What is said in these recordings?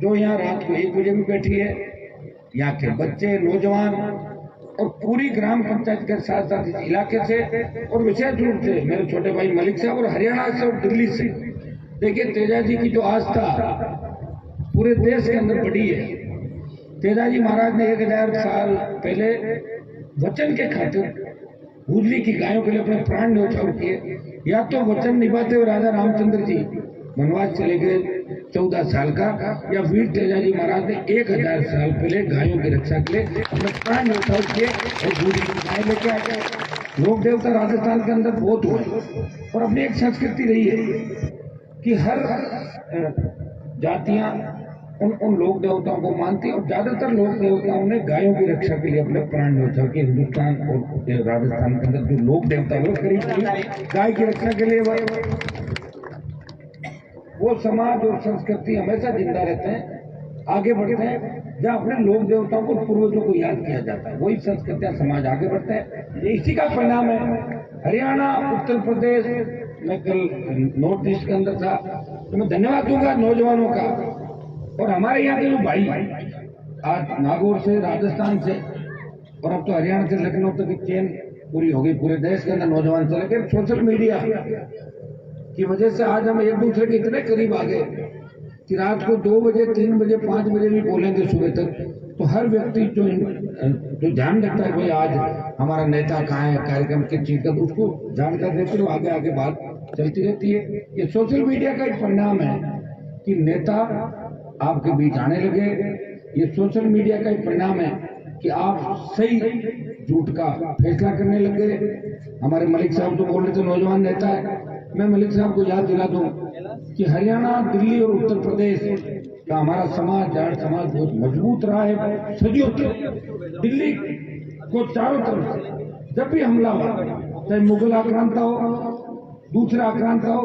जो यहाँ रात को 1 बजे भी बैठी है, यहाँ के बच्चे, नौजवान और पूरी ग्राम पंचायत के साथ साथ इस इलाके से और विशेष रूप से मेरे छोटे भाई मलिक साहब और हरियाणा से और दिल्ली से। देखिए तेजा जी की जो आस्था पूरे देश के अंदर बढ़ी है। तेजा जी महाराज ने 1000 साल पहले वचन के खातिर गुजरी की गायों के लिए अपने प्राण न्यौछावर किए। या तो वचन निभाते हुए राजा रामचंद्र जी वनवास चले गए 14 साल का, या वीर तेजा जी महाराज ने 1000 साल पहले गायों की रक्षा के लिए अपने प्राण न्यौछावर किए और गुजरी की गाय लेके आ गए। लोक देवता राजस्थान के अंदर बहुत हुए और अपनी एक संस्कृति रही है कि हर जातियां उन लोक देवताओं को मानती है और ज्यादातर लोक देवताओं ने गायों की रक्षा के लिए अपने प्राण न्यौछावर किए। हिंदुस्तान और राजस्थान के अंदर जो लोक देवता वो करीब गाय की रक्षा के लिए वो समाज और संस्कृति हमेशा जिंदा रहते हैं, आगे बढ़ते हैं। जहाँ अपने लोक देवताओं को, पूर्वजों को याद किया जाता है, वही संस्कृतियां समाज आगे बढ़ते हैं। इसी का परिणाम है हरियाणा, उत्तर प्रदेश। मैं कल नॉर्थ ईस्ट के अंदर था, तो मैं धन्यवाद दूंगा नौजवानों का और हमारे यहाँ के जो भाई आज नागौर से, राजस्थान से और अब तो हरियाणा से लखनऊ तक की चेन पूरी हो गई। पूरे देश के अंदर नौजवान चले गए। सोशल मीडिया की वजह से आज हम एक दूसरे के इतने करीब आ गए कि रात को 2 बजे, 3 बजे, 5 बजे भी बोलेंगे सुबह तक, तो हर व्यक्ति जो ध्यान रखता है भाई आज हमारा नेता कहाँ है, कार्यक्रम किस चीज का, तो उसको जानकारी देते हुए आगे आगे बात चलती रहती है। ये सोशल मीडिया का एक परिणाम है कि नेता आपके बीच आने लगे। ये सोशल मीडिया का एक परिणाम है कि आप सही झूठ का फैसला करने लगे। हमारे मलिक साहब तो बोल रहे थे नौजवान नेता है, मैं मलिक साहब को याद दिला दूं कि हरियाणा, दिल्ली और उत्तर प्रदेश का हमारा समाज, जाट समाज बहुत मजबूत रहा है सदियों तक। दिल्ली को चारों तरफ से जब भी हमला हुआ, चाहे मुगल आक्रांता हो, दूसरा आक्रांता हो,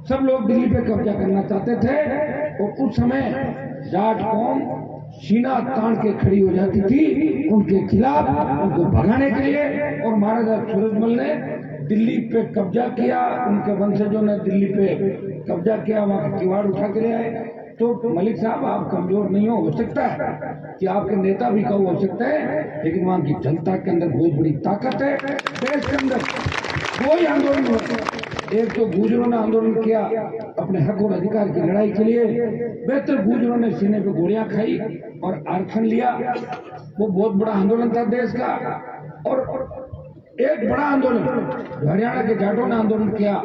सब लोग दिल्ली पे कब्जा करना चाहते थे। और उस समय जाट कौम सीना तान के खड़ी हो जाती थी उनके खिलाफ, उनको भगाने के लिए। और महाराजा सूरजमल ने दिल्ली पे कब्जा किया, उनके वंशजों ने दिल्ली पे कब्जा किया, वहां किवाड़ उठा के ले आए। तो मलिक साहब आप कमजोर नहीं हो सकता है कि आपके नेता भी कम हो सकते हैं, लेकिन वहां की जनता के अंदर बहुत बड़ी ताकत है। देश के अंदर कोई आंदोलन होता, एक तो गुजरों ने आंदोलन किया अपने हक और अधिकार की लड़ाई के लिए, बेहतर गुजरों ने सीने पे गोलियां खाई और आरक्षण लिया। वो बहुत बड़ा आंदोलन था देश का। और एक बड़ा आंदोलन हरियाणा के जाटों ने आंदोलन किया,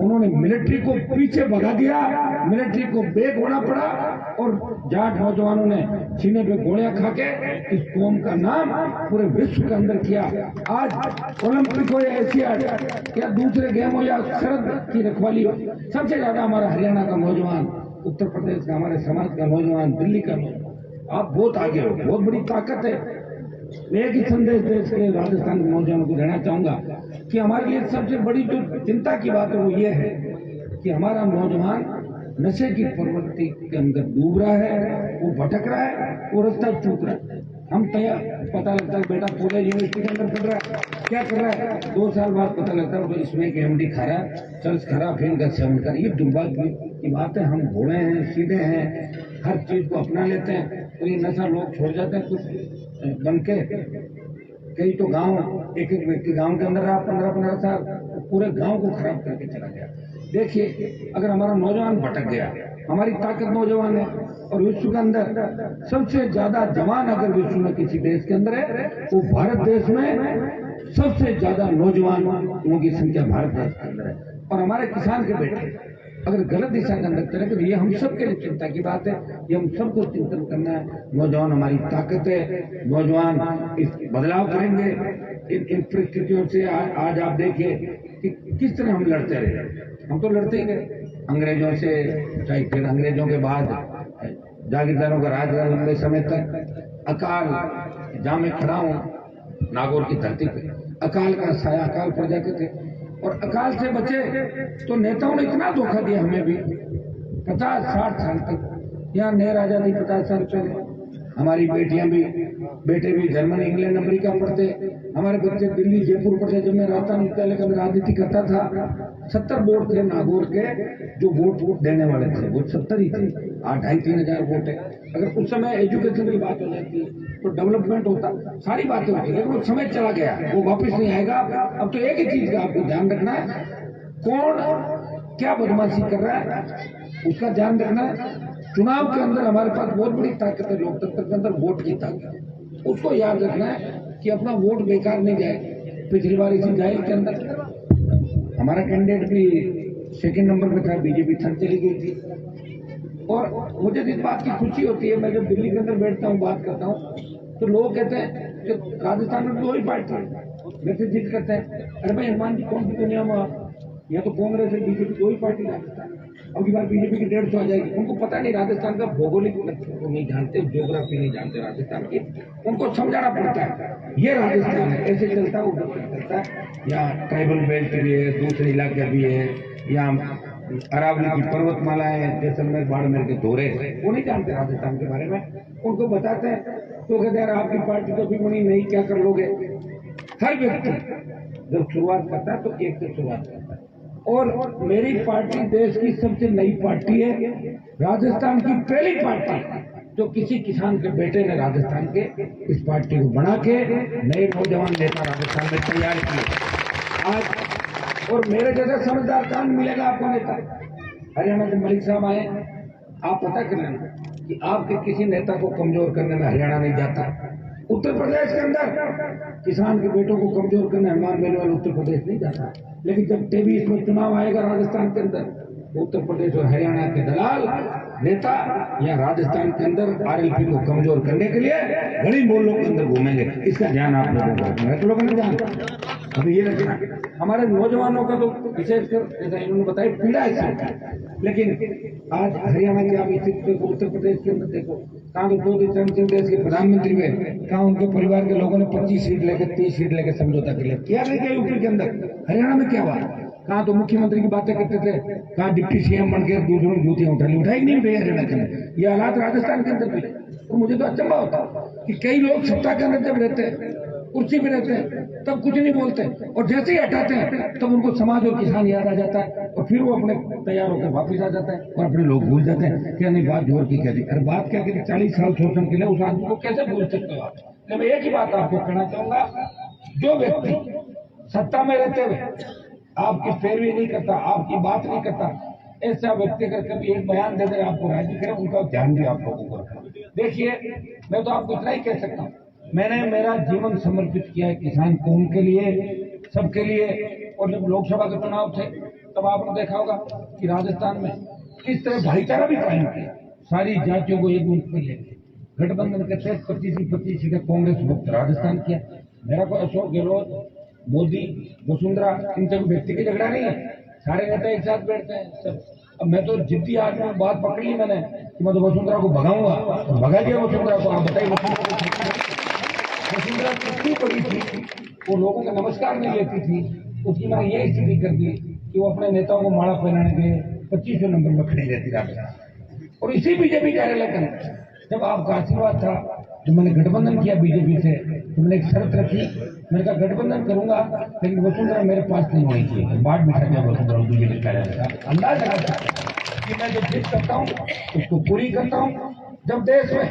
उन्होंने मिलिट्री को पीछे भगा दिया, मिलिट्री को बैक होना पड़ा और जाट नौजवानों ने सीने पे गोलियां खा के इस कौम का नाम पूरे विश्व के अंदर किया। आज ओलंपिक हो या एशियाड या दूसरे गेम हो या शरद की रखवाली हो, सबसे ज्यादा हमारा हरियाणा का नौजवान, उत्तर प्रदेश का, हमारे समाज का नौजवान, दिल्ली का नौजवान, आप बहुत आगे हो, बहुत बड़ी ताकत है। मैं एक ही संदेश देश के राजस्थान के नौजवानों को देना चाहूंगा कि हमारे लिए सबसे बड़ी जो चिंता की बात है वो ये है कि हमारा नौजवान नशे की प्रवृत्ति के अंदर डूब रहा है, वो भटक रहा है, वो रास्ता चूक रहा है। हम तैयार पता लगता है बेटा पूरे यूनिवर्सिटी के अंदर पढ़ रहा है, क्या कर रहा है, 2 साल बाद पता लगता है तो इसमें एक एमडी खा रहा है, चर्च खा रहा, फिर का सेवन कर। ये दुर्भाग्य की बात है। हम भोले हैं, सीधे हैं, हर चीज को अपना लेते हैं, तो ये नशा लोग छोड़ जाते हैं कुछ बन के। कई तो गांव, एक एक व्यक्ति गांव के अंदर रहा 15-15 साल, पूरे गांव को खराब करके चला गया। देखिए अगर हमारा नौजवान भटक गया, हमारी ताकत नौजवान है और विश्व के अंदर सबसे ज्यादा जवान अगर विश्व में किसी देश के अंदर है वो भारत देश में सबसे ज्यादा नौजवानों की संख्या भारत देश के अंदर है। और हमारे किसान के बेटे अगर गलत दिशा के अंदर चले तो ये हम सबके लिए चिंता की बात है। ये हम सबको चिंतन करना है। नौजवान हमारी ताकत है, नौजवान इस बदलाव करेंगे इन परिस्थितियों से। आज आप देखिए कि किस तरह हम लड़ते रहे। हम तो लड़ते ही गए अंग्रेजों से, चाहे फिर अंग्रेजों के बाद जागीरदारों का राज रहा लंबे समय तक। अकाल, जहां मैं खड़ा हूं नागौर की धरती पे, अकाल का साया अकाल पड़ जाते थे और अकाल से बचे तो नेताओं ने इतना धोखा दिया हमें भी। 50-60 साल तक यहाँ नए राजा नहीं, 50 साल पहले हमारी बेटियां भी, बेटे भी जर्मनी, इंग्लैंड, अमेरिका पढ़ते, हमारे बच्चे दिल्ली, जयपुर पढ़ते। जब मैं राजस्थान विद्यालय का राजनीति करता था, 70 बोर्ड थे नागौर के जो वोट देने वाले थे, वो 70 ही थे। आज 2,500-3,000 वोट है। अगर उस समय एजुकेशन की बात हो जाती तो डेवलपमेंट होता, सारी बातें होती, लेकिन वो समय चला गया, वो वापस नहीं आएगा। अब तो एक ही चीज का आपको ध्यान रखना है, कौन क्या बदमाशी कर रहा है उसका ध्यान रखना है। चुनाव के अंदर हमारे पास बहुत बड़ी ताकत है, लोकतंत्र के अंदर वोट की ताकत, उसको याद रखना है कि अपना वोट बेकार नहीं जाए। पिछली बार इसी जाहिर के अंदर हमारा कैंडिडेट भी सेकंड नंबर पे था, बीजेपी थर्ड चली गई थी। और मुझे इस बात की खुशी होती है, मैं जब दिल्ली के अंदर बैठता हूँ, बात करता हूँ, तो लोग कहते हैं कि राजस्थान में 2 ही पार्टी है, वैसे जिद करते हैं, अरे भाई हनुमान जी कौन सी दुनिया में आप, या तो कांग्रेस है बीजेपी, 2 ही पार्टी राजस्थान। अब की बार बीजेपी की 150 आ जाएगी। उनको पता नहीं राजस्थान का भौगोलिक को नहीं जानते, ज्योग्राफी नहीं जानते राजस्थान की, उनको समझाना पड़ता है ये राजस्थान है, ऐसे चलता है, उधर चलता है। यहाँ ट्राइबल बेल्ट भी है, दूसरे इलाके भी है, यहाँ अरावली की पर्वतमाला है, जैसलमेर बाड़मेर के दौरे, वो नहीं जानते राजस्थान के बारे में। उनको बताते हैं तो कहते हैं आपकी पार्टी तो भी बनी नहीं, क्या कर लोगे। हर व्यक्ति जब शुरुआत करता है तो एक से शुरुआत करता है, और मेरी पार्टी देश की सबसे नई पार्टी है, राजस्थान की पहली पार्टी जो किसी किसान के बेटे ने राजस्थान के इस पार्टी को बना के नए नौजवान नेता राजस्थान में तैयार किए आज। और मेरे जैसा समझदार कान मिलेगा आपको नेता। हरियाणा से मलिक साहब आए, आप पता कर लेना कि आपके किसी नेता को कमजोर करने में हरियाणा नहीं जाता। उत्तर प्रदेश के अंदर किसान के बेटों को कमजोर करने हनुमान बेनीवाल उत्तर प्रदेश नहीं जाता, लेकिन जब 23 में चुनाव आएगा राजस्थान के अंदर, उत्तर प्रदेश और हरियाणा के दलाल नेता या राजस्थान के अंदर आरएलपी को कमजोर करने के लिए गली मोहल्लों के अंदर घूमेंगे। इसका ध्यान आप लोगों को रखना है, तो लोगों ने ध्यान अभी ये रखना। हमारे नौजवानों का तो विशेषकर जैसा इन्होंने बताया पीड़ा है, लेकिन आज हरियाणा के आप स्थिति देखो, उत्तर प्रदेश के अंदर देखो, कहाँ तो 2 चरण सिंह देश के प्रधानमंत्री हुए, कहाँ उनके परिवार के लोगों ने 25 सीट लेकर 30 सीट लेकर समझौता कर लिया, क्या नहीं किया यूपी के अंदर। हरियाणा में क्या हुआ, कहाँ तो मुख्यमंत्री की बातें करते थे, कहाँ डिप्टी सीएम बन के दूसरों की जूतियां उठाई नहीं उठाई हरियाणा के अंदर। ये हालात राजस्थान के अंदर भी। तो मुझे तो अचंभा होता कि कई लोग सत्ता के अंदर जब रहते हैं, कुर्सी पे रहते हैं, तब कुछ नहीं बोलते, और जैसे ही हटाते हैं तब उनको समाज और किसान याद आ जाता है, और फिर वो अपने तैयार होकर वापिस आ जाता है और अपने लोग भूल जाते हैं। क्या नहीं बात जोर की कहती, अरे बात क्या कहती, 40 साल शोषण के लिए उस आदमी को कैसे भूल सकते हो आप। तो मैं एक ही बात आपको कहना चाहूंगा, जो व्यक्ति सत्ता में रहते हुए आपकी पैरवी नहीं करता, आपकी बात नहीं करता, ऐसा व्यक्ति अगर कभी एक बयान दे दे आपको राजी करे, उनका ध्यान भी आप लोगों को रखना। देखिए, मैं तो आपको इतना ही कह सकता हूँ, मैंने मेरा जीवन समर्पित किया है किसान कौम के लिए, सबके लिए। और जब लोकसभा के चुनाव थे तब आपने देखा होगा कि राजस्थान में किस तरह भाईचारा भी कायम किया, सारी जातियों को एक मंच पर लेके गठबंधन के तहत 25 सीटें कांग्रेस मुक्त राजस्थान किया। मेरा कोई अशोक गहलोत, मोदी, वसुंधरा, इनसे कोई व्यक्ति की झगड़ा नहीं है, सारे नेता एक साथ बैठते हैं सब। अब मैं तो जिद्दी आदमी बात पकड़ी है मैंने कि मैं तो वसुंधरा को भगाऊंगा, और भगा दिया वसुंधरा को। आप बताइए वसुंधरा कितनी बड़ी थी, वो लोगों का नमस्कार नहीं लेती थी, उसकी मैंने ये स्थिति कर दी कि वो अपने नेताओं को माला पहनाने के 25वें नंबर में खड़ी रहती राजस्थान। और इसी बीजेपी कार्यालय के अंदर जब आपका आशीर्वाद था, जब मैंने गठबंधन किया बीजेपी से, तो मैंने एक शर्त रखी, मैंने कहा गठबंधन करूंगा लेकिन वसुंधरा मेरे पास नहीं होनी चाहिए। बाट बिठा दिया वसुंधरा बीजेपी कार्यालय का। अंदाज लगा सकते कि मैं जो जिद करता हूँ उसको पूरी करता हूँ। जब देश में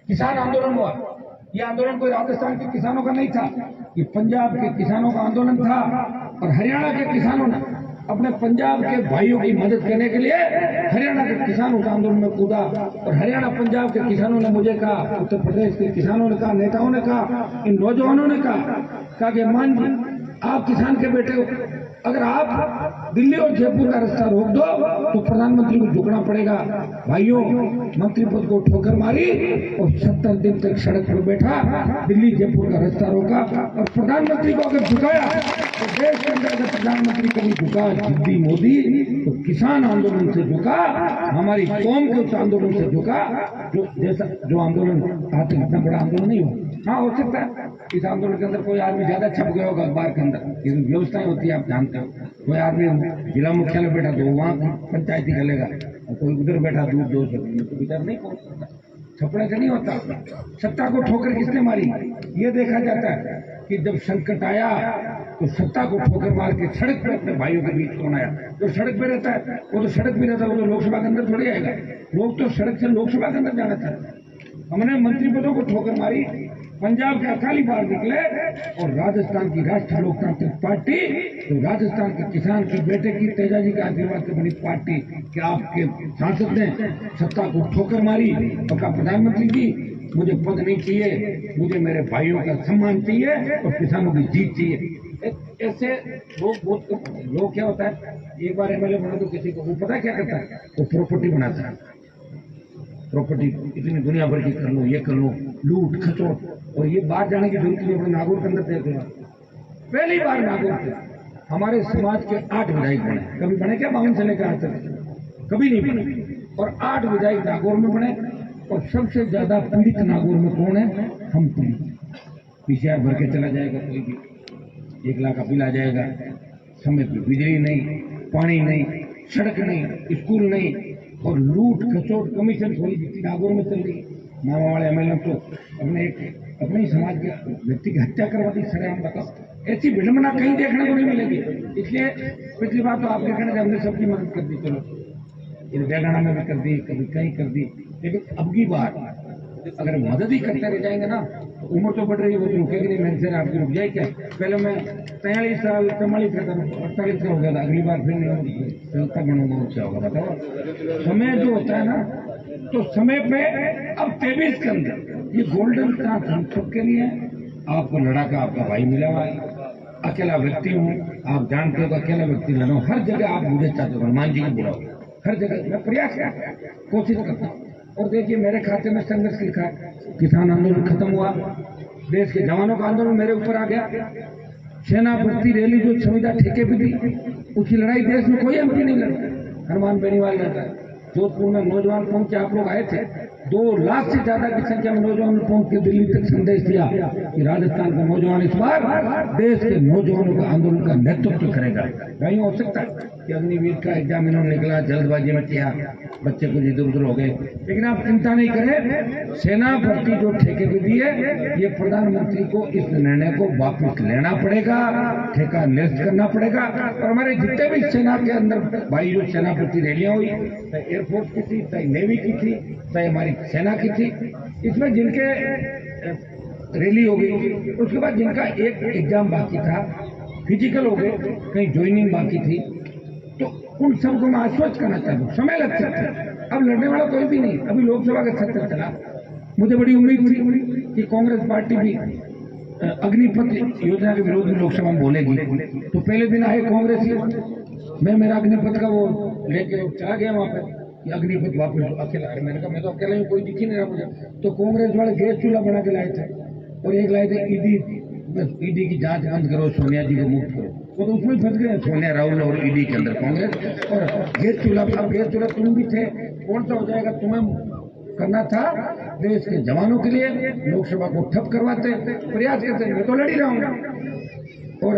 किसान आंदोलन हुआ, यह आंदोलन कोई राजस्थान के किसानों का नहीं था, ये पंजाब के किसानों का आंदोलन था, और हरियाणा के किसानों ने अपने पंजाब के भाइयों की मदद करने के लिए हरियाणा के किसानों का आंदोलन में कूदा। और हरियाणा पंजाब के किसानों ने मुझे कहा, उत्तर प्रदेश के किसानों ने कहा, नेताओं ने कहा, इन नौजवानों ने कहा कि मान जी आप किसान के बेटे हो, अगर आप दिल्ली और जयपुर का रास्ता रोक दो तो प्रधानमंत्री को झुकना पड़ेगा। भाइयों, मंत्री पद को ठोकर मारी और 70 दिन तक सड़क पर बैठा, दिल्ली जयपुर का रास्ता रोका, और प्रधानमंत्री को अगर झुकाया तो देश के अंदर अगर प्रधानमंत्री कभी झुका जिद्दी मोदी, तो किसान आंदोलन से झुका, हमारी कौम के उस आंदोलन से झुका, जो आंदोलन आज तक इतना बड़ा आंदोलन नहीं हुआ। हाँ, हो सकता है इस आंदोलन के अंदर कोई आदमी ज्यादा छप गया होगा अखबार के अंदर, व्यवस्थाएं होती है आप जानते हो, कोई आदमी जिला मुख्यालय बैठा तो वहाँ पंचायती खेलेगा, और कोई उधर बैठा दूर 200 किलोमीटर तो विचार नहीं पहुंच सकता। थप्पड़े से नहीं होता। सत्ता को ठोकर किसने मारी ये देखा जाता है कि जब संकट आया तो सत्ता को ठोकर मार के सड़क पे अपने भाइयों के बीच कौन आया। जो सड़क पे रहता है वो तो सड़क पे रहता है, वो तो लोकसभा के अंदर थोड़ी आएगा। लोग तो सड़क से लोकसभा के अंदर जाना चाहते हैं। हमने मंत्री पदों को ठोकर मारी, पंजाब के अकाली बाहर निकले और राजस्थान की राष्ट्रीय लोकतांत्रिक पार्टी तो राजस्थान के किसान के बेटे की तेजा जी के आशीर्वाद से बनी पार्टी कि आपके सांसद ने सत्ता को ठोकर मारी और कहा प्रधानमंत्री जी मुझे पद नहीं चाहिए, मुझे मेरे भाइयों का सम्मान चाहिए और किसानों की जीत चाहिए। ऐसे लोग क्या होता है, एक बार एमएलए बना तो किसी को वो पता क्या करता है, वो प्रॉपर्टी बनाता है। प्रॉपर्टी इतनी दुनिया भर की कर लो, ये कर लो, लूट खचोट, और ये बाहर जाने की जरूरत नहीं। अपने नागौर के अंदर देख लो, पहली बार नागौर के हमारे समाज के 8 विधायक बने। कभी बने क्या 52 से लेकर आज तक कभी नहीं बने, और 8 विधायक नागौर में बने। और सबसे ज्यादा पीड़ित नागौर में कौन है, हम पीड़ित। पीसीआर भर के चला जाएगा कोई भी, 1 लाख का बिल आ जाएगा, समय पर बिजली नहीं, पानी नहीं, सड़क नहीं, स्कूल नहीं, और लूट खचोट कमीशन थोड़ी जितनी नागौर में चल रही। मामा वाले एमएलए तो अपने ही समाज के व्यक्ति की हत्या करवा दी सरेआम। बताओ, ऐसी विडंबना कहीं देखने को नहीं मिलेगी। इसलिए पिछली बार तो आप देखने से हमने सबकी मदद कर दी, चलो इन बेगाना में भी कर दी, कभी कहीं कर दी, लेकिन अब की बार अगर मदद ही करते रह जाएंगे ना तो उम्र तो बढ़ रही है, वो तो रुकेगी नहीं। मेरे से आपकी रुक जाए क्या? पहले मैं 43 साल 44 का 48 का हो गया था, अगली बार फिर नहीं संस्था बनूंगा, क्या होगा बताओ। समय जो होता है ना, तो समय पे अब 23 के अंदर ये गोल्डन चांस हम सबके लिए। आपको लड़ाका आपका भाई मिला हुआ है, अकेला व्यक्ति हूँ, आप जानते हो अकेला व्यक्ति लड़ा हूँ। हर जगह आप मुझे चाहते हो, हनुमान जी को बुलाओ, हर जगह मैं प्रयास करता कोशिश करता हूँ। और देखिए मेरे खाते में संघर्ष लिखा है, किसान आंदोलन खत्म हुआ, देश के जवानों का आंदोलन मेरे ऊपर आ गया, सेना भर्ती रैली जो संविदा ठेके पे दी, उसकी लड़ाई देश में कोई एमपी नहीं लड़ता, हनुमान बेनीवाल लड़ता है। जोधपुर में नौजवान पहुंचे, आप लोग आए थे, 2 लाख से ज्यादा की संख्या में नौजवान पहुंच के दिल्ली तक संदेश दिया कि राजस्थान का नौजवान इस बार देश के नौजवानों का आंदोलन का नेतृत्व करेगा। नहीं हो सकता कि अग्निवीर का एग्जाम इन्होंने निकला, जल्दबाजी में किया, बच्चे कुछ इधर उधर हो गए। लेकिन आप चिंता नहीं करें, सेना भर्ती जो ठेके पे दी है, ये प्रधानमंत्री को इस निर्णय को वापस लेना पड़ेगा, ठेका निरस्त करना पड़ेगा। और हमारे जितने भी सेना के अंदर भाई जो सेना भर्ती रैलियां हुई, चाहे एयरफोर्स की थी, चाहे नेवी की थी, चाहे हमारी सेना की थी, इसमें जिनके रैली हो गई, उसके बाद जिनका एक एग्जाम बाकी था, फिजिकल हो गए, कहीं ज्वाइनिंग बाकी थी, तो उन सबको मैं आश्वस्त करना चाहता हूँ, समय लग सकता है, अब लड़ने वाला कोई भी नहीं। अभी लोकसभा का सत्र चला, मुझे बड़ी उम्मीद थी कि कांग्रेस पार्टी भी अग्निपथ योजना के विरोध में लोकसभा में बोलेगी। तो पहले दिन आए कांग्रेस, मैं मेरा अग्निपथ का वो लेके चला गया वहां पर कि अग्निपथ वापस अकेला। मैंने कहा मैं तो अकेला ही, कोई दिख ही नहीं रहा मुझे। तो कांग्रेस वाले गैस चूल्हा बना के लाए थे, और एक लाए थे ईडी की जांच बंद करो, सोनिया जी को मुक्त करो। वो तो उसमें फंस गए, सोनिया राहुल और ईडी के अंदर कांग्रेस। और गैस चूल्हा, अब गैस चूल्हा तुम भी थे, कौन सा हो जाएगा, तुम्हें करना था देश के जवानों के लिए, लोकसभा को ठप करवाते प्रयास करते। मैं तो लड़ ही रहा हूँ, और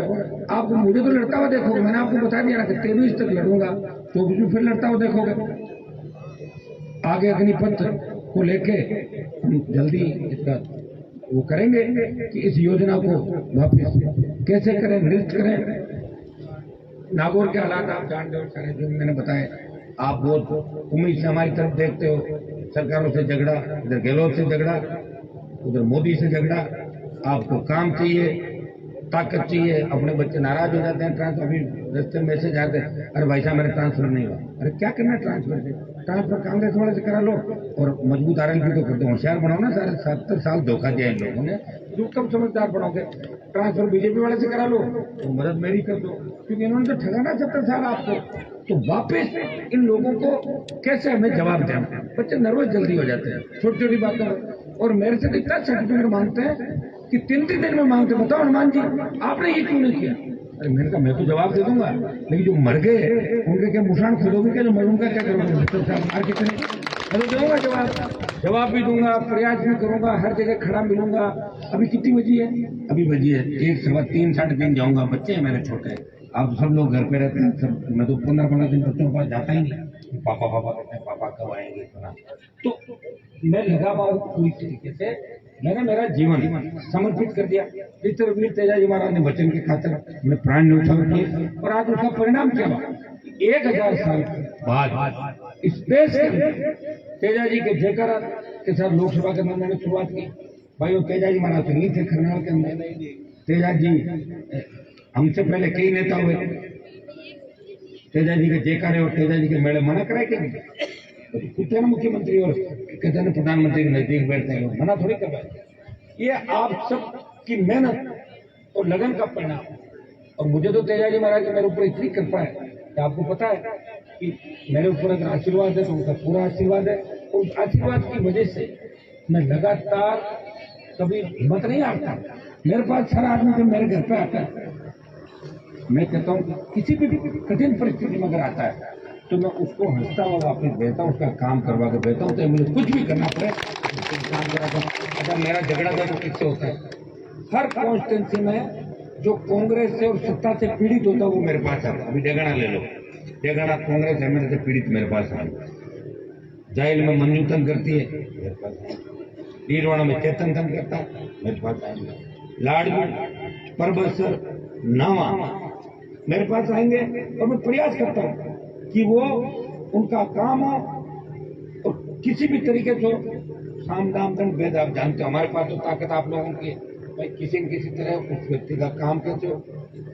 आप मुझे तो लड़ता हुआ देखोगे। मैंने आपको बता दिया ना कि 23 तक लड़ूंगा, 24 में फिर लड़ता हुआ देखोगे। आगे अग्निपथ को लेके हम जल्दी इसका वो करेंगे कि इस योजना को वापस कैसे करें, निरस्त करें। नागौर के हालात आप जानते हो सारे, जो मैंने बताए। आप बहुत उम्मीद से हमारी तरफ देखते हो, सरकारों से झगड़ा, इधर गहलोत से झगड़ा, उधर मोदी से झगड़ा। आपको काम चाहिए, ताकत चाहिए, अपने बच्चे नाराज हो जाते हैं। ट्रांसफर, अभी रस्ते में मैसेज आते हैं, अरे भाई साहब मेरा ट्रांसफर नहीं हुआ। अरे क्या करना है ट्रांसफर से? ट्रांसफर कांग्रेस वाले से करा लो, और मजबूत आरएलपी को कर दो। होशियार बनाओ ना, सारे 70 साल धोखा दिया इन लोगों ने, जो कब समझदार बनाओगे। ट्रांसफर बीजेपी वाले से करा लो, तो मदद मेरी कर दो, क्योंकि इन्होंने तो ठगाना 70 साल आपको। तो वापस इन लोगों को कैसे हमें जवाब देना? बच्चे नर्वस जल्दी हो जाते हैं छोटी छोटी बातों में, और मेरे से इतना सर्टिफिकेट मांगते हैं कि 3-3 दिन में मांगते। बताओ हनुमान जी आपने ये क्यों नहीं किया? अरे मैंने कहा मैं तो जवाब दे दूंगा, लेकिन जो मर गए उनके क्या मुशान खोलोगे क्या? जो मर उनका क्या करोगे? मार के चले, मैं तो दूंगा जवाब भी दूंगा, प्रयास भी करूंगा, हर जगह खड़ा मिलूंगा। अभी कितनी बजी है? अभी बजी है 1, 3, 3:30 जाऊंगा। बच्चे हैं मेरे छोटे, आप सब लोग घर पे रहते हैं सब। मैं तो 15-15 दिन बच्चों के पास जाता ही नहीं, पापा पापा कहते हैं, पापा कब आएंगे इतना। तो मैं लगा हुआ पूरी तरीके से, मैंने मेरा जीवन समर्पित कर दिया। जिस तरह वीर तेजाजी महाराज ने वचन की खातिर मैंने प्राण न्यौछावर किए, और आज उसका परिणाम क्या हुआ? 1000 साल बाद स्पेस के अंदर तेजाजी के जयकारा के साथ लोकसभा के अंदर मैंने शुरुआत की। भाई वो तेजाजी महाराज तो नहीं थे खरनाल के अंदर, तेजाजी हमसे पहले कई नेता हुए। तेजाजी के जयकारे और तेजाजी के मेले मना कराए क्या? कुछ ना मुख्यमंत्री और कहते हैं प्रधानमंत्री के नजदीक बैठते हैं, मना थोड़ी करवाए। ये आप सब की मेहनत और लगन का परिणाम। और मुझे तो तेजाजी महाराज की मेरे ऊपर इतनी कृपा है कि आपको पता है कि मेरे ऊपर अगर आशीर्वाद है तो उनका पूरा आशीर्वाद है। और उस आशीर्वाद की वजह से मैं लगातार कभी हिम्मत नहीं आता। मेरे पास हर आदमी जब मेरे घर पे आता है, मैं कहता हूँ किसी भी कठिन परिस्थिति में अगर आता है तो मैं उसको हंसता हुआ वापस भेजता हूँ, उसका काम करवा के भेजता हूँ। तो मुझे कुछ भी करना पड़े काम कराता हूँ। अगर मेरा झगड़ा था तो किससे होता है? हर कॉन्स्टिट्यूंसी में जो कांग्रेस से और सत्ता से पीड़ित होता है वो मेरे पास आता है। अभी डेगाना ले लो, डेगाना कांग्रेस एमएलए से पीड़ित मेरे पास आए, जाइल में मंजू तंग करती है मेरे पास आए, लीरवाड़ा में चेतन तंग करता है मेरे पास आएंगे, लाडू परबसर नावा मेरे पास आएंगे। और मैं प्रयास करता हूँ कि वो उनका काम हो और किसी भी तरीके से साम दाम दंड भेद। आप जानते हो हमारे पास तो ताकत आप लोगों की, भाई किसी न किसी तरह उस व्यक्ति का काम कैसे हो।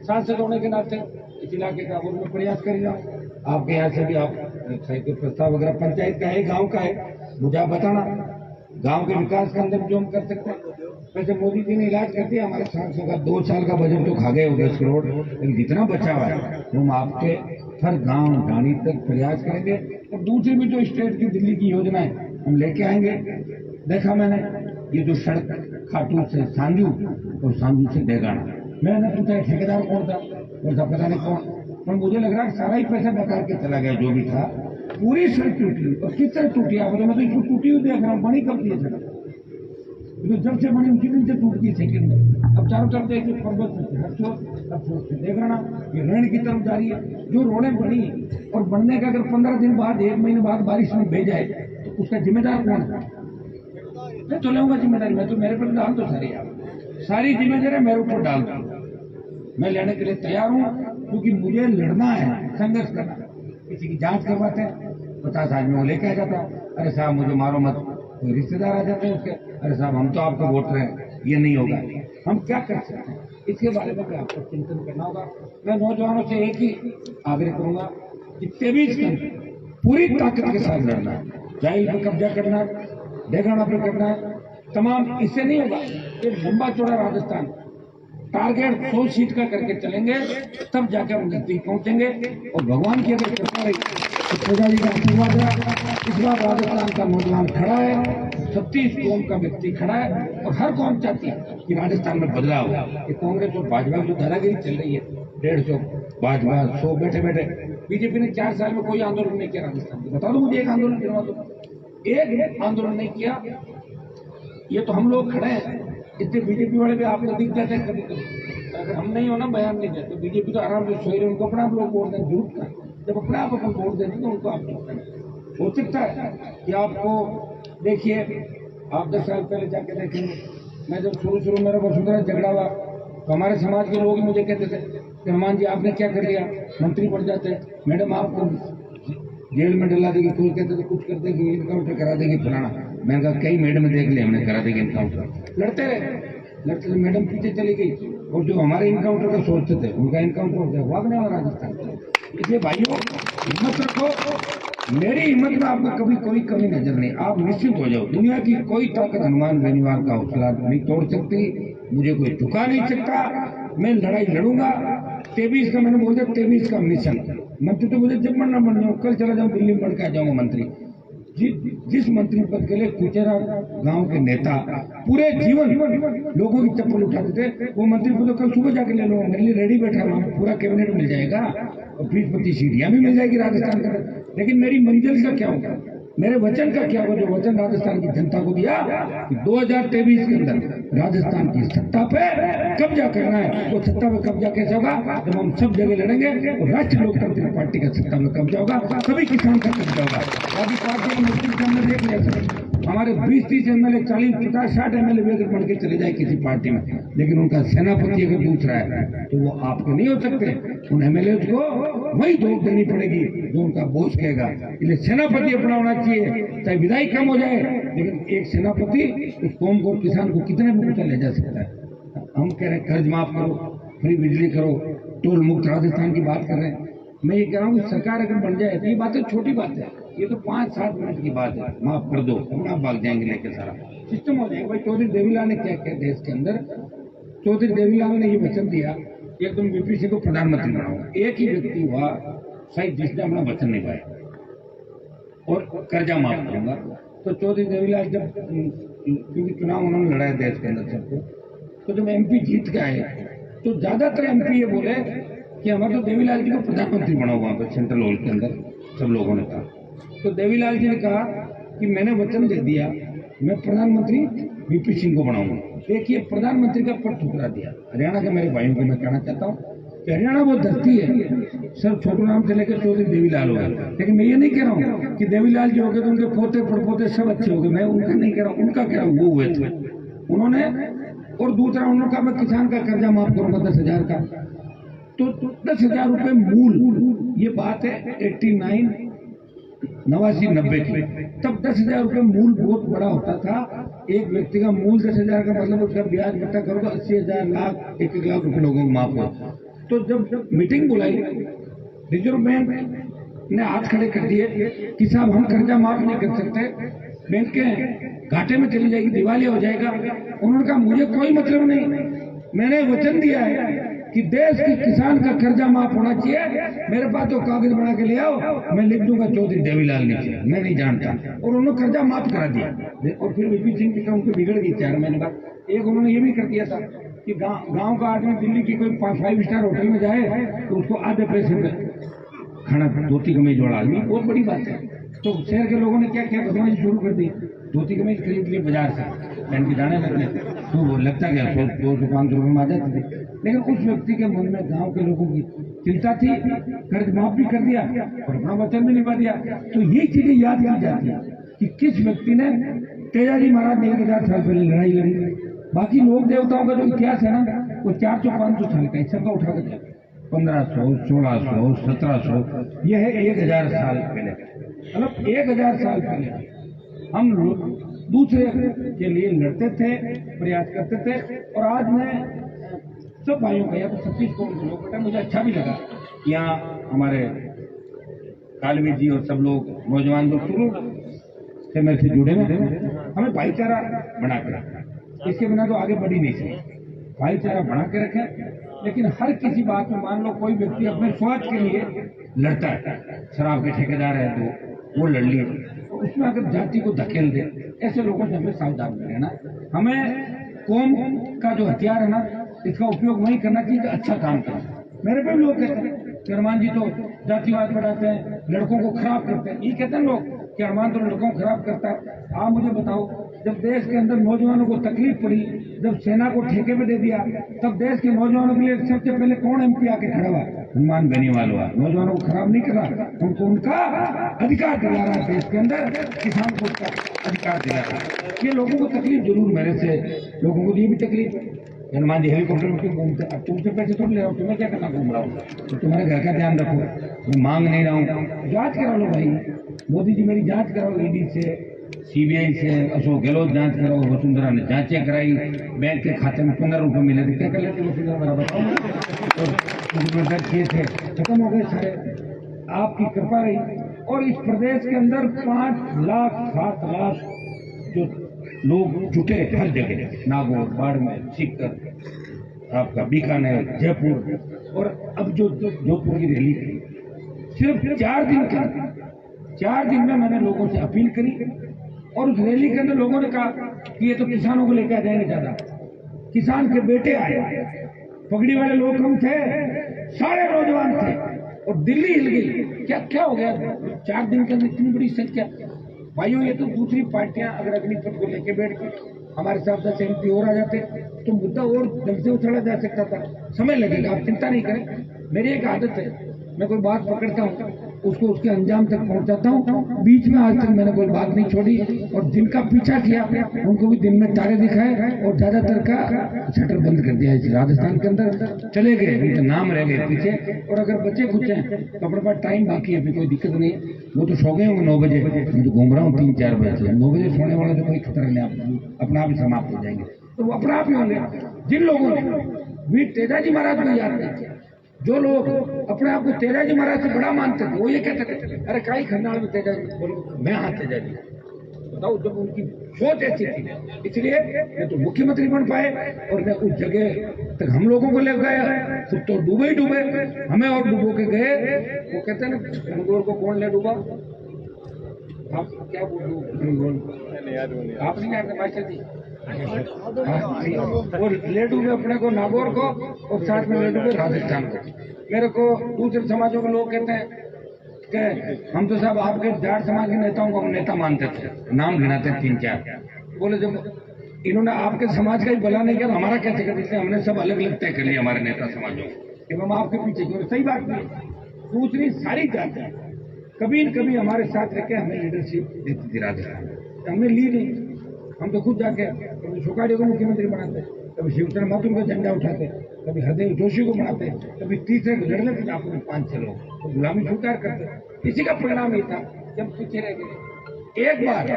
सांसद होने के नाते इस इलाके का वो मैं प्रयास कर रहा हूँ। आपके यहाँ से भी आप साहित्य प्रस्ताव वगैरह पंचायत का है, गाँव का है, मुझे आप बताना गांव के विकास के अंदर जो हम कर सकते हैं। वैसे मोदी जी ने इलाज कर दिया हमारे सांसदों का, 2 साल का बजट तो खा गए 10 करोड़, लेकिन जितना बचा हुआ है हम आपके हर गांव ढाणी तक प्रयास करेंगे। और दूसरी भी जो स्टेट की दिल्ली की योजना है हम लेके आएंगे। देखा मैंने ये जो सड़क खाटू से सांजू और सांजू से डेगाना, मैंने पूछा ठेकेदार कौन था, बोलता पता नहीं कौन, पर मुझे लग रहा है सारा ही पैसा बेकार के चला गया जो भी था। पूरी सड़क टूटी और किस तरह टूटी? आप मैं तो इसको टूटी हुई देख रहा हूँ, बनी कब थी सड़क? तो जब से बनी उसी दिन से टूट गई सेकंड में। अब चारों तरफ देखिए पर्वत से देख रहा ये रण की तरफ जा रही है। जो रोडें बनी और बनने का अगर 15 दिन बाद 1 महीने बाद बारिश में बह जाए तो उसका जिम्मेदार कौन है? मैं तो लूंगा जिम्मेदारी, मैं तो मेरे पर डाल दो सारी जिम्मेदारी मेरे ऊपर डाल दो। मैं लेने के लिए तैयार हूँ क्योंकि मुझे लड़ना है, संघर्ष करना। किसी की जांच करवाते हैं 50 आदमी को लेके आ जाता है, अरे साहब मुझे मारो मत, कोई रिश्तेदार आ जाते हैं उसके, अरे साहब हम तो आपको वोट रहे हैं, ये नहीं होगा। हम क्या कर सकते हैं इसके बारे में भी आपको चिंतन करना होगा। मैं नौजवानों से एक ही आग्रह करूंगा कि 23 पूरी ताकत के साथ लड़ना है, जाहिल पे कब्जा करना, डेगाना पे करना, तमाम इससे नहीं होगा। एक लंबा चौड़ा राजस्थान टारगेट 100 सीट का करके चलेंगे, तब जाकर हम नजदीक पहुंचेंगे। और भगवान की अगर कृपा रही तो तेजाजी का आशीर्वाद है। इस बार राजस्थान का नौजवान खड़ा है, 36 कौम का व्यक्ति खड़ा है और हर कौम चाहती है कि राजस्थान में बदलाव हो। कि कांग्रेस और भाजपा की जो दादागिरी चल रही है, 150 भाजपा 100 बैठे बैठे, बीजेपी ने 4 साल में कोई आंदोलन नहीं किया राजस्थान में। बता दो मुझे एक आंदोलन करवा दो, एक आंदोलन नहीं किया। ये तो हम लोग खड़े हैं, इतने बीजेपी वाले भी आपको दिख जाते हैं कभी कभी। अगर हम नहीं हो ना बयान नहीं देते, तो बीजेपी तो आराम से सोए रहे, उनको अपना आप लोग वोट दें, जरूरत का जब अपने आप अपन वोट देते तो उनको आप हो सकता है कि आपको देखिए आप 10 साल पहले जाके देखेंगे, मैं जब शुरू मेरा वसुंधरा झगड़ा हुआ तो हमारे समाज के लोग मुझे कहते थे कि हनुमान जी आपने क्या कर दिया, मंत्री बन जाते, मैडम आपको जेल में डला देगी, कोई कहते थे कुछ कर देगी, इनकाउंटर करा देगी फलाना। मैंने कहा कई मैडम देख लिया हमने, करा देगी इनकाउंटर। लड़ते रहे, मैडम पीछे चली गई और जो हमारे इनकाउंटर का सोचते थे उनका इनकाउंटर हो गया, भागने वाला राजस्थान। इसलिए भाइयों हिम्मत रखो, मेरी हिम्मत में आपको कभी कोई कमी नजर नहीं। आप निश्चित हो जाओ, दुनिया की कोई ताकत हनुमान बेनीवाल का हौसला नहीं तोड़ सकती, मुझे कोई झुका नहीं सकता। मैं लड़ाई लड़ूंगा। 23 का मैंने बोल दिया, 23 का मिशन। मंत्री तो मुझे जब बनना बन जाऊँ, कल चला जाऊँ दिल्ली में बढ़ के आ जाऊंगा मंत्री। जिस मंत्री पद के लिए कुचेरा गांव के नेता पूरे जीवन लोगों की चप्पल उठाते थे, वो मंत्री पद तो कल सुबह जाके ले लो, मेरे लिए रेडी बैठा हुआ, पूरा कैबिनेट मिल जाएगा और 20-25 सीटियां भी मिल जाएगी राजस्थान का। लेकिन मेरी मंजिल का क्या होगा, मेरे वचन का क्या होगा, जो वचन राजस्थान की जनता को दिया कि 2023 के अंदर राजस्थान की सत्ता पे कब्जा करना है। वो सत्ता पे कब्जा कैसे होगा? जब हम सब जगह लड़ेंगे और राष्ट्रीय लोकतांत्रिक पार्टी का सत्ता में कब्जा होगा, सभी किसान का कब्जा होगा। बाकी पार्टी के नेतृत्व के अंदर देख लिया हमारे 20-30 एमएलए 40-50-60 एमएलए भी अगर बढ़ के चले जाए किसी पार्टी में, लेकिन उनका सेनापति अगर दूसरा है तो वो आपके नहीं हो सकते। उन एमएलए को वही धोख देनी पड़ेगी जो उनका बॉस कहेगा। इसलिए सेनापति अपना होना चाहिए, चाहे विधायी कम हो जाए, लेकिन एक सेनापति उस कौम को, किसान को कितने भी ऊंचा ले जा सकता है। हम कह रहे हैं कर्ज माफ करो, फ्री बिजली करो, टोल मुक्त राजस्थान की बात कर रहे हैं। मैं ये कह रहा हूँ सरकार अगर बन जाए तो ये बातें छोटी बात है, ये तो 5-7 मिनट की बात है। माफ कर दो, हम आप भाग जाएंगे लेके, सारा सिस्टम हो जाएगा। भाई चौधरी देवीलाल ने क्या किया देश के अंदर? चौधरी देवीलाल ने ये वचन दिया एकदम वीपी सिंह को प्रधानमंत्री बनाऊंगा। एक ही व्यक्ति हुआ शायद जिसने अपना वचन निभाया और कर्जा माफ करूंगा। तो चौधरी देवीलाल जब, क्योंकि चुनाव उन्होंने लड़ाया देश के अंदर सबको, तो जब एमपी जीत के आए तो ज्यादातर एमपी ये बोले कि हमारे तो देवीलाल जी को प्रधानमंत्री बनाओ वहां पर सेंट्रल हॉल के अंदर, सब लोगों ने कहा। तो देवीलाल जी ने कहा कि मैंने वचन दे दिया, मैं प्रधानमंत्री वीपी सिंह को बनाऊंगा। देखिए प्रधानमंत्री का पद ठुकरा दिया। हरियाणा के मेरे भाइयों को मैं कहना चाहता हूँ कि हरियाणा वो धरती है, सर छोटू नाम से लेकर चौधरी देवीलाल हो गए, लेकिन मैं ये नहीं कह रहा हूँ कि देवीलाल जी हो गए तो उनके पोते पड़पोते सब अच्छे हो गए, मैं उनका नहीं कह रहा हूँ, उनका कह रहा हूँ वो हुए थे उन्होंने। और दूसरा उन्होंने कहा मैं किसान का कर्जा माफ करूंगा 10,000 का, तो 10,000 रुपए मूल, ये बात है 89-90 की। तब 10,000 रुपए मूल बहुत बड़ा होता था। एक व्यक्ति का मूल 10,000 का मतलब उसका ब्याज इकट्ठा करो तो 80,000 लाख 1 लाख रुपए लोगों को माफ हो। तो जब मीटिंग बुलाई, रिजर्व बैंक ने हाथ खड़े कर दिए कि साहब हम कर्जा माफ नहीं कर सकते, बैंक के घाटे में चली जाएगी, दिवालिया हो जाएगा। उन्होंने कहा मुझे कोई मतलब नहीं, मैंने वचन दिया है कि देश के किसान का कर्जा माफ होना चाहिए। मेरे पास तो कागज बना के ले आओ, मैं लिख दूंगा चौधरी देवीलाल नीचे, मैं नहीं जानता। और उन्होंने कर्जा माफ करा दिया। और फिर वीपी सिंह की उनको बिगड़ गई 4 महीने बाद। एक उन्होंने ये भी कर दिया था कि गांव का आदमी दिल्ली की कोई 5 स्टार होटल में जाए तो उसको आधे पैसे में खाना, धोती कमीज वाला आदमी, बहुत बड़ी बात है। तो शहर के लोगों ने क्या किया, बदमाशी शुरू कर दी, धोती कमीज खरीद लिए बाजार से, पहन के जाने लगे। तो वो लगता गया 200-500 रुपये में आ जाते थे। लेकिन उस व्यक्ति के मन में गांव के लोगों की चिंता थी, कर्ज माफ भी कर दिया और अपना वचन भी निभा दिया। तो ये चीजें याद की जाती है कि किस व्यक्ति ने, तेजाजी महाराज ने 1000 साल पहले लड़ाई लड़ी। बाकी लोक देवताओं का जो इतिहास है ना, वो 400-500 साल का, सबका उठा कर 1500, 1600, 1700, यह है 1000 साल पहले। मतलब 1000 साल पहले हम लोग दूसरे के लिए लड़ते थे, प्रयास करते थे। और आज मैं सब भाइयों का, या तो 26 करोड़ लोग बेटा, मुझे अच्छा भी लगा यहाँ हमारे कालवी जी और सब लोग नौजवान लोग शुरू से मेरे से जुड़े हुए, हमें भाईचारा बना के रखा, इसके बिना तो आगे बढ़ ही नहीं सकते। भाईचारा बना के रखें, लेकिन हर किसी बात में, मान लो कोई व्यक्ति अपने स्वार्थ के लिए लड़ता है, शराब के ठेकेदार है तो वो लड़ लिए, उसमें अगर जाति को धकेल दे, ऐसे लोगों से हमें सावधान रहना। हमें कौम का जो हथियार है ना, इसका उपयोग वही करना चाहिए कि अच्छा काम करें। मेरे पे लोग कहते हैं कि हनुमान जी तो जातिवाद बढ़ाते हैं, लड़कों को खराब करते हैं। ये कहते हैं लोग कि हनुमान तो लड़कों को खराब करता है। आप मुझे बताओ, जब देश के अंदर नौजवानों को तकलीफ पड़ी, जब सेना को ठेके में दे दिया, तब देश के नौजवानों के लिए सबसे पहले कौन एमपी आके खड़ा हुआ? हनुमान बेनीवाल हुआ। नौजवानों को खराब नहीं कर रहा, उनको उनका अधिकार दिला रहा है। देश के अंदर किसान को उसका अधिकार दिला रहा है। ये लोगों को तकलीफ जरूर, मेरे से लोगों को ये भी तकलीफ, हनुमान जी हेलीकॉप्टर में क्यों घूमते? अब तुमसे पैसे थोड़ी ले रहा हूँ, तुम्हें क्या करना घूम रहा हूँ? तो तुम्हारे घर का ध्यान रखो, मैं मांग नहीं रहा हूँ। जांच करा लो भाई, मोदी जी मेरी जांच कराओ, ईडी से, सीबीआई से, अशोक गहलोत जांच कराओ। वसुंधरा ने जांचें कराई, बैंक के खाते में 15 रुपए मिले थे, क्या कर लेते वसुंधरा मेरा बताओ। और दर्ज किए थे, खत्म हो गए सारे, आपकी कृपा रही। और इस प्रदेश के अंदर 5 लाख 7 लाख जो लोग जुटे हर जगह, नागौर, बाड़मेर, सीकर, आपका बीकानेर, जयपुर, और अब जो जोधपुर की रैली की, सिर्फ 4 दिन के 4 दिन में मैंने लोगों से अपील करी। और उस रैली के अंदर लोगों ने कहा कि ये तो किसानों को लेकर जाएंगे ज्यादा, किसान के बेटे आए, पगड़ी वाले लोग कम थे, सारे नौजवान थे, और दिल्ली हिल गई। क्या क्या हो गया 4 दिन के अंदर इतनी बड़ी संख्या? भाइयों, ये तो दूसरी पार्टियां अगर अग्निपथ को लेके बैठ के हमारे साथ 10 MP और आ जाते तो मुद्दा और जल्द से उछाला जा सकता था। समय लगेगा, आप चिंता नहीं करें। मेरी एक आदत है, मैं कोई बात पकड़ता हूँ उसको उसके अंजाम तक पहुंचाता हूँ। बीच में आज तक मैंने कोई बात नहीं छोड़ी, और जिनका पीछा किया उनको भी दिन में तारे दिखाए और ज्यादातर का शटर बंद कर दिया। इस राजस्थान के अंदर चले गए, उनके नाम रह गए पीछे, और अगर बचे कुछ हैं तो अपने पास टाइम बाकी है, कोई दिक्कत नहीं है। वो तो सो गए होंगे 9 बजे, मैं तो घूम रहा हूँ 3-4 बजे से। 9 बजे सोने वाला तो कोई खतरा नहीं, आप अपना आप ही समाप्त हो जाएंगे। तो वो अपना आप ही होंगे। जिन लोगों ने वीर तेजाजी महाराज को याद नहीं किया, जो लोग अपने आप को तेजाजी महाराज से बड़ा मानते थे, वो ये कहते थे अरे काई खंडाल में तेजाजी, बोलो मैं हाँ तेजाजी। बताओ, जब उनकी सोच ऐसी थी, इसलिए मैं तो मुख्यमंत्री बन पाए, और मैं उस जगह तक हम लोगों को ले गया। खुद तो डूबे ही डूबे, हमें और डूबो के गए। वो कहते हैं ना, गणगौर को कौन ले डूबा? आप क्या बोलो, आप नहीं जानते मास्टर जी? वो ले डूबे अपने को नागौर को, और साथ में ले डूबे राजस्थान को। मेरे को दूसरे समाजों के लोग कहते हैं कि हम तो साहब आपके जाट समाज के नेताओं को हम नेता मानते थे, नाम गिनाते 3-4। बोले जब इन्होंने आपके समाज का ही भला नहीं किया, हमारा कैसे कर दिया? हमने सब अलग अलग तय कर लिया हमारे नेता समाजों कि हम आपके पीछे क्यों। सही बात नहीं। दूसरी सारी जातियां कभी न कभी हमारे साथ रह के हमें लीडरशिप देती थी राजस्थान में, हमने ली नहीं। हम तो खुद जाके कभी शोकाडी को मुख्यमंत्री बनाते, कभी शिवसेना मातुम का झंडा उठाते, कभी हरदेव जोशी को बनाते, कभी तीसरे को लड़ लेते आपको 5-6 लोग, तो गुलामी स्वीकार करते। इसी का परिणाम ये था कि हम पीछे रह गए। एक बार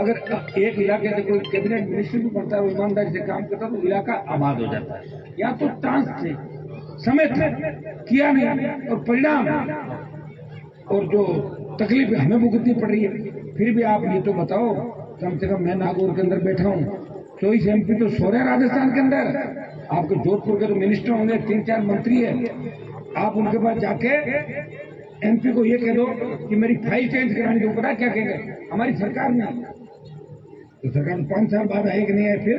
अगर एक इलाके से कोई कैबिनेट मिनिस्टर भी बनता है, वो ईमानदारी से काम करता, तो इलाका आबाद हो जाता है। या तो चांस थे, समय था, किया नहीं, और परिणाम और जो तकलीफ हमें भुगतनी पड़ रही है। फिर भी आप ये तो बताओ, कम से कम मैं नागौर के अंदर बैठा हूँ, 24 MP तो सो रहे हैं राजस्थान के अंदर। आपके जोधपुर के तो मिनिस्टर होंगे, 3-4 मंत्री है, आप उनके पास जाके MP को ये कह दो कि मेरी फाइल चेंज करानी दो, पता क्या कहेंगे? हमारी सरकार नहीं, तो सरकार 5 साल बाद आएगी नहीं है। फिर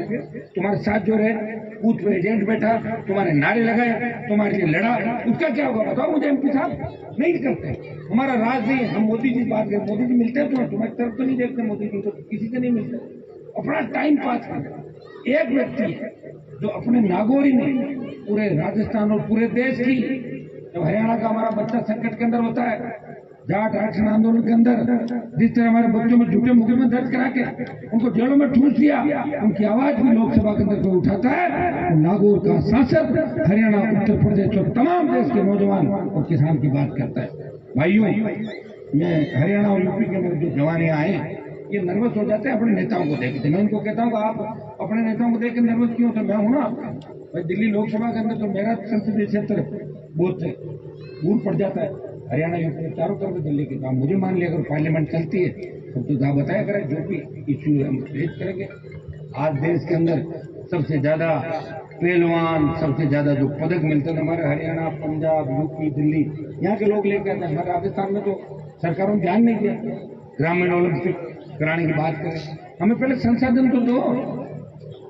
तुम्हारे साथ जो रहे, बूथ पे एजेंट बैठा, तुम्हारे नारे लगाए, तुम्हारे लिए लड़ा, उसका क्या होगा बताओ मुझे? MP साहब नहीं करते। हमारा राज नहीं है। हम मोदी जी बात करें, मोदी जी मिलते हैं तुम्हारी तरफ तो नहीं देखते, मोदी जी तो किसी से नहीं मिलते, अपना टाइम पास करते। एक व्यक्ति है जो अपने नागौरी में पूरे राजस्थान और पूरे देश की, जब हरियाणा का हमारा बच्चा संकट के अंदर होता है, जाट आरक्षण आंदोलन के अंदर जिस तरह हमारे बच्चों में झूठे मुकदमे दर्ज करा के उनको जेलों में ठूस दिया, उनकी आवाज भी लोकसभा के अंदर कोई उठाता है, तो नागौर का सांसद हरियाणा, उत्तर प्रदेश और तमाम देश के नौजवान और किसान की बात करता है। भाइयों, मैं हरियाणा और यूपी के जो जवान यहाँ आए, ये नर्वस हो जाते हैं अपने नेताओं को देख के। मैं इनको कहता हूँ आप अपने नेताओं को देख के नर्वस क्यों? तो मैं हूँ ना भाई, दिल्ली लोकसभा के अंदर तो मेरा संसदीय क्षेत्र बहुत दूर पड़ जाता है। हरियाणा यूपी में चारों तरफ दिल्ली के काम मुझे मान लिया, अगर पार्लियामेंट चलती है तो आप बताया करें जो भी इश्यू है हम फेस करेंगे। आज देश के अंदर सबसे ज्यादा पहलवान, सबसे ज्यादा जो पदक मिलते हैं हमारे हरियाणा, पंजाब, यूपी, दिल्ली, यहाँ के लोग लेकर आते हैं। हमारे राजस्थान में तो सरकारों ने ध्यान नहीं दिया। ग्रामीण ओलंपिक कराने की बात करें, हमें पहले संसाधन तो दो,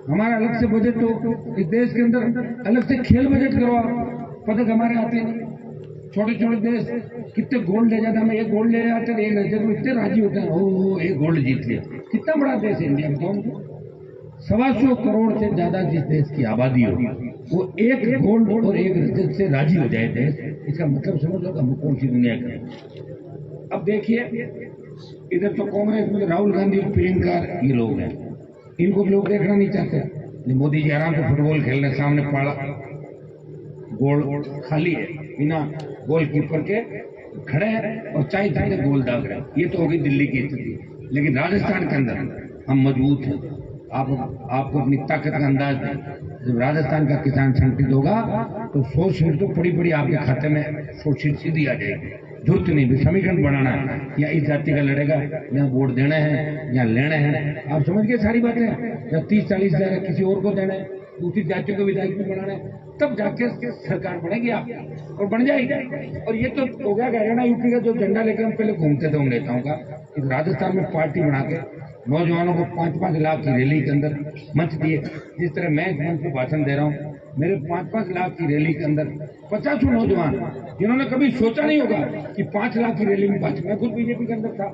हमारा अलग से बजट हो, इस देश के अंदर अलग से खेल बजट करवाओ, पदक हमारे आते हैं। छोटे छोटे देश कितने गोल्ड ले जाते हैं, हमें एक गोल्ड ले जाते हैं, एक रजत में इतने राजी होते हैं, ओ एक गोल्ड जीत लिया। कितना बड़ा देश है इंडिया में, तो 125 करोड़ से ज्यादा जिस देश की आबादी हो, वो एक गोल्ड और एक रजत से राजी हो जाए देश, इसका मतलब समझ लो हम कौन सी दुनिया का। अब देखिए, इधर तो कांग्रेस में राहुल गांधी और प्रियंका ये लोग हैं, इनको लोग देखना नहीं चाहते। मोदी जी आराम से फुटबॉल खेल रहे, सामने पाड़ा गोल खाली है, बिना गोलकीपर के खड़े हैं और चाय चाय गोल दाग रहे हैं। ये तो होगी दिल्ली की स्थिति। लेकिन राजस्थान के अंदर हम मजबूत हैं। आपको अपनी ताकत का अंदाज है। जब राजस्थान का किसान संगठित होगा तो 100 सीट तो बड़ी बड़ी आपके खाते में 100 सीट सीधी आ जाएगी। जरूरत नहीं भी समीकरण बढ़ाना है, या इस जाति का लड़ेगा, या वोट देना है या लेना है। आप समझ गए सारी बातें। या 30-40 हजार किसी और को देना है, दूसरी जातियों को विधायक भी बनाना है, तब जाके सरकार बनेगी आप और बन जाएगी। और ये तो हो गया हरियाणा यूपी का जो झंडा लेकर हम पहले घूमते थे उन नेताओं का। इस राजस्थान में पार्टी बना के नौजवानों को 5-5 लाख की रैली के अंदर मंच दिए। जिस तरह मैं इस मंच पर भाषण दे रहा हूँ, मेरे 5-5 लाख की रैली के अंदर 50 नौजवान जिन्होंने कभी सोचा नहीं होगा कि 5 लाख की रैली में मैं खुद बीजेपी के अंदर था,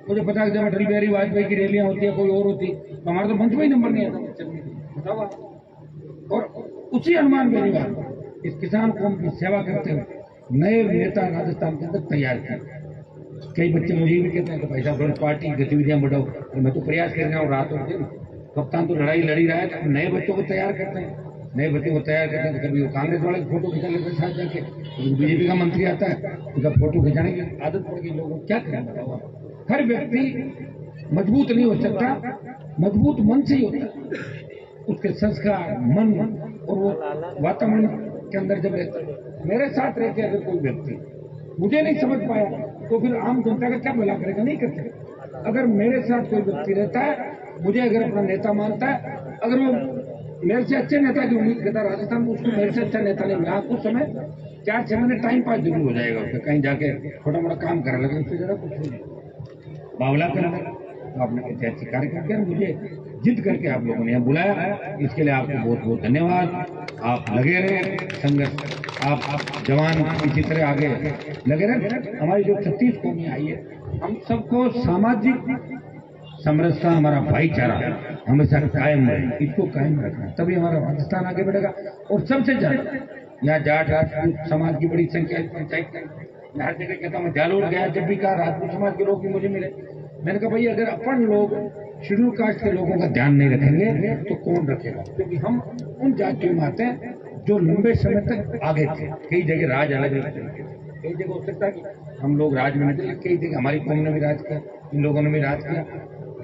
मुझे पता है जब अटल बिहारी वाजपेयी की रैलियां होती है कोई और होती, तो हमारा तो मंच में ही नंबर नहीं आता बताओ। और उसी अनुमान बेनीवाल इस किसान कौम की सेवा करते हुए नए नेता राजस्थान के अंदर तैयार किए। कई बच्चे मुझे भी कहते हैं कि भाई साहब पार्टी गतिविधियां बढ़ाओ, तो मैं तो प्रयास कर रहा हूँ रात और दिन। कप्तान तो लड़ाई लड़ी रहा है, तो नए बच्चों को तैयार करते हैं, नए बच्चों को तैयार करते हैं। तो कभी वो कांग्रेस वाले फोटो खिंचा लेते हैं साथ जाके, कभी बीजेपी का मंत्री आता है तो जब फोटो खिंचाने की आदत पड़ गई लोगों को, क्या करें बताओ। हर व्यक्ति मजबूत नहीं हो सकता, मजबूत मन से ही होता है। उसके संस्कार, मन और वो वातावरण के अंदर जब रहता है। मेरे साथ रह के अगर कोई व्यक्ति मुझे नहीं समझ पाया तो फिर आम जनता का क्या भला करेगा? नहीं कर सकता। अगर मेरे साथ कोई व्यक्ति रहता है, मुझे अगर अपना नेता मानता है, अगर वो मेरे से अच्छे नेता की उम्मीद करता है राजस्थान में, उसको मेरे से अच्छा नेता नहीं मिला, कुछ समय 4-6 महीने टाइम पास जरूर हो जाएगा उसका, कहीं जाके छोटा मोटा काम करने लगे, उससे ज्यादा कुछ नहीं। बावला कर तो आपने कैसे अच्छी कार्य करके मुझे जिद करके आप लोगों ने यहाँ बुलाया, इसके लिए आपको बहुत बहुत धन्यवाद। आप लगे रहे संघर्ष, आप जवान इसी तरह आगे लगे रहे। हमारी जो 36 कौमियां आई है, हम सबको सामाजिक समरसता, हमारा भाईचारा हमेशा कायम रहे, इसको कायम रखना, तभी हमारा राजस्थान आगे बढ़ेगा। और सबसे ज्यादा यहाँ जाट राजपूत समाज की बड़ी संख्या पंचायत, मैं हर जगह कहता हूँ, जालोर गया जब भी कहा राजपूत समाज के लोग भी मुझे मिले, मैंने कहा भाई अगर अपन लोग शेड्यूल कास्ट के लोगों का ध्यान नहीं रखेंगे तो कौन रखेगा? क्योंकि हम उन जातियों में आते हैं जो लंबे समय तक आगे थे। कई जगह राज अलग अलग तरीके से, कई जगह हो सकता है कि हम लोग राज में नहीं थे, कई जगह हमारी कौम ने भी राज किया, इन लोगों ने भी राज किया।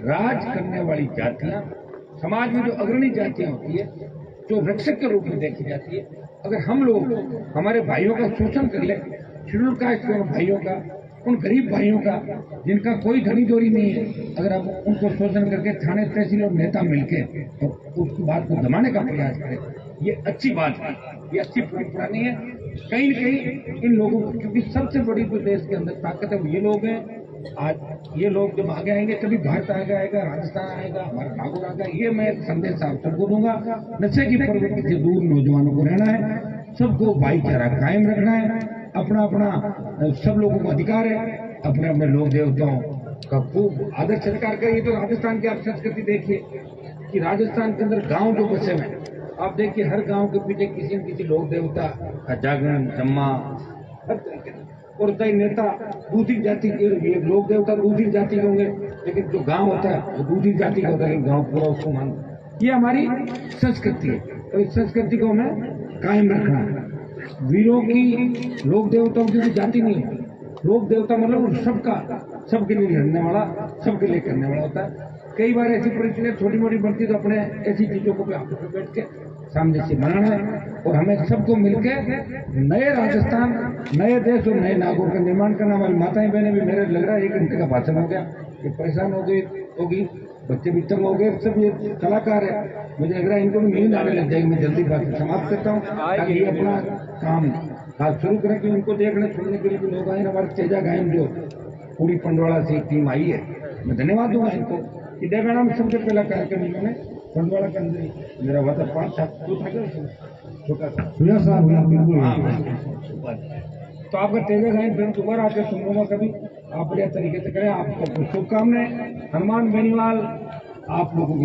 राज करने वाली जातियां समाज में जो अग्रणी जातियां होती है, जो रक्षक के रूप में देखी जाती है, अगर हम लोग हमारे भाइयों का शोषण कर ले, शेड्यूल कास्ट के भाइयों का, उन गरीब भाइयों का जिनका कोई धनी जोरी नहीं है, अगर आप उनको शोषण करके थाने तहसील और नेता मिलके तो उसकी बात को दबाने का प्रयास करें, ये अच्छी बात है, ये अच्छी परंपरा नहीं है। कहीं न कहीं इन लोगों को, क्योंकि सबसे बड़ी जो देश के अंदर ताकत है वो ये लोग हैं। आज ये लोग जब आगे आएंगे तभी भारत आगे आएगा, राजस्थान आएगा, हमारा नागौर आएगा। ये मैं संदेश आप सबको दूंगा। नशे की प्रवृत्ति से दूर नौजवानों को रहना है, सबको भाईचारा कायम रखना है, अपना अपना सब लोगों को अधिकार है, अपने अपने लोक देवताओं का खूब आदर सत्कार करिए। तो राजस्थान की आप संस्कृति देखिए कि राजस्थान के अंदर गांव जो बसे हुए हैं, आप देखिए हर गांव के पीछे किसी न किसी लोक देवता का जागरण, जम्मा, हर तरीके से। और कई नेता दूसरी जाति के, लोक देवता दूसरी जाति के होंगे, लेकिन जो गांव होता है वो दूसरी जाति का होता है, गांव पूरा उसको मानता। ये हमारी संस्कृति है, तो इस संस्कृति को हमें कायम रखना है। वीरों की, लोक देवताओं की जाति नहीं है। लोक देवता मतलब सबका, सबके लिए लड़ने वाला, सबके लिए करने वाला होता है। कई बार ऐसी परिस्थितियां छोटी मोटी बनती, तो अपने ऐसी चीजों को आपस में बैठ के सामने से बनाना है और हमें सबको मिलकर नए राजस्थान, नए देश और नए नागौर का निर्माण करना। हमारी माताएं बहनें भी, मेरे लग रहा है 1 घंटे का भाषण हो गया, ये परेशान हो गई होगी, बच्चे भी तंग हो गए, सब ये कलाकार है, मुझे लग रहा है इनको भी नींद आने लग जाएगी। मैं जल्दी बात समाप्त करता हूँ ताकि ये अपना काम आज शुरू करें कि उनको देखने सुनने के लिए भी लोग आए। हमारे तेजा गायन जो पूरी पंडवाड़ा से एक टीम आई है, मैं धन्यवाद दूंगा इनको। देवगाना में सबसे पहला कार्यक्रम इन्होंने पंडवाड़ा के अंदर मेरा हुआ था, 5 साल छोटा सा तो आपका तेजा गायन फिर दोबारा आके सुनूंगा कभी, आप बढ़िया तरीके से करें। आपको शुभकामनाएं। हनुमान बेनीवाल आप लोगों की